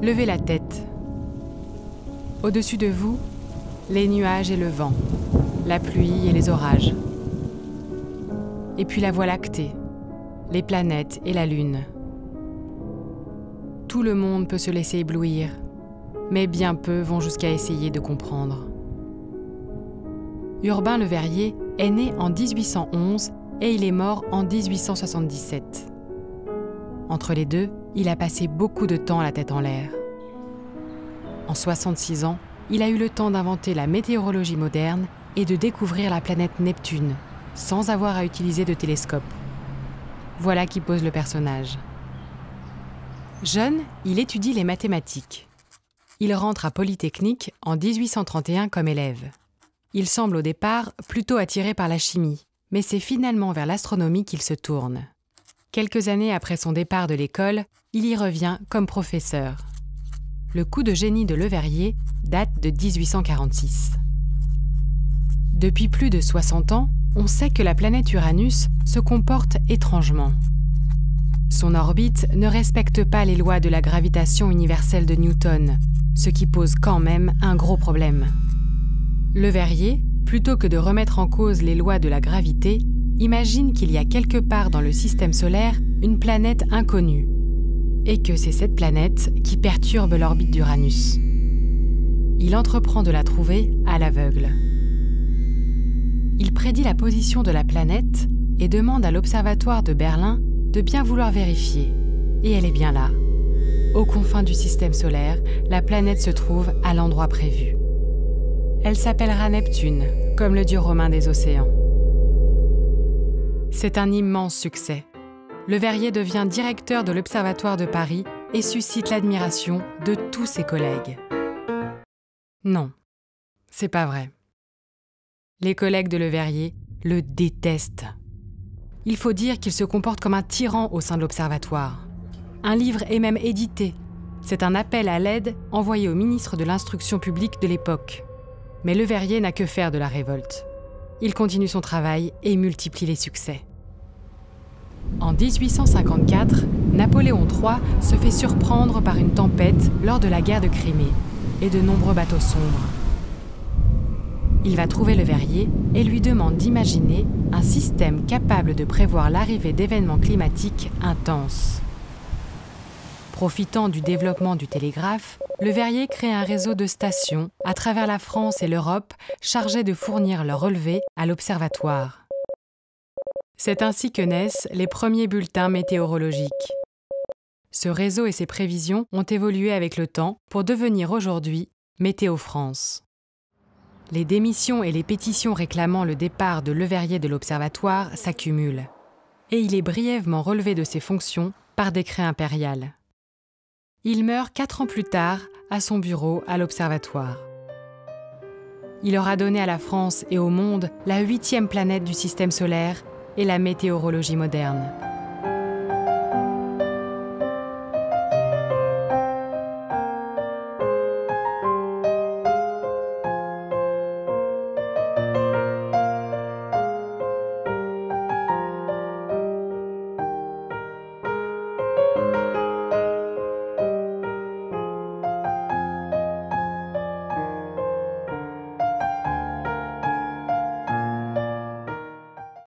Levez la tête. Au-dessus de vous, les nuages et le vent, la pluie et les orages. Et puis la Voie lactée, les planètes et la Lune. Tout le monde peut se laisser éblouir, mais bien peu vont jusqu'à essayer de comprendre. Urbain Le Verrier est né en 1811 et il est mort en 1877. Entre les deux, il a passé beaucoup de temps la tête en l'air. En 66 ans, il a eu le temps d'inventer la météorologie moderne et de découvrir la planète Neptune, sans avoir à utiliser de télescope. Voilà qui pose le personnage. Jeune, il étudie les mathématiques. Il rentre à Polytechnique en 1831 comme élève. Il semble au départ plutôt attiré par la chimie, mais c'est finalement vers l'astronomie qu'il se tourne. Quelques années après son départ de l'école, il y revient comme professeur. Le coup de génie de Le Verrier date de 1846. Depuis plus de 60 ans, on sait que la planète Uranus se comporte étrangement. Son orbite ne respecte pas les lois de la gravitation universelle de Newton, ce qui pose quand même un gros problème. Le Verrier, plutôt que de remettre en cause les lois de la gravité, imagine qu'il y a quelque part dans le système solaire une planète inconnue, et que c'est cette planète qui perturbe l'orbite d'Uranus. Il entreprend de la trouver à l'aveugle. Il prédit la position de la planète et demande à l'Observatoire de Berlin de bien vouloir vérifier. Et elle est bien là. Aux confins du système solaire, la planète se trouve à l'endroit prévu. Elle s'appellera Neptune, comme le dieu romain des océans. C'est un immense succès. Le Verrier devient directeur de l'Observatoire de Paris et suscite l'admiration de tous ses collègues. Non, c'est pas vrai. Les collègues de Le Verrier le détestent. Il faut dire qu'il se comporte comme un tyran au sein de l'Observatoire. Un livre est même édité. C'est un appel à l'aide envoyé au ministre de l'Instruction publique de l'époque. Mais Le Verrier n'a que faire de la révolte. Il continue son travail et multiplie les succès. En 1854, Napoléon III se fait surprendre par une tempête lors de la guerre de Crimée et de nombreux bateaux sombres. Il va trouver Le Verrier et lui demande d'imaginer un système capable de prévoir l'arrivée d'événements climatiques intenses. Profitant du développement du télégraphe, Le Verrier crée un réseau de stations à travers la France et l'Europe chargées de fournir leurs relevés à l'observatoire. C'est ainsi que naissent les premiers bulletins météorologiques. Ce réseau et ses prévisions ont évolué avec le temps pour devenir aujourd'hui Météo France. Les démissions et les pétitions réclamant le départ de Le Verrier de l'Observatoire s'accumulent. Et il est brièvement relevé de ses fonctions par décret impérial. Il meurt 4 ans plus tard à son bureau à l'Observatoire. Il aura donné à la France et au monde la 8e planète du système solaire et la météorologie moderne.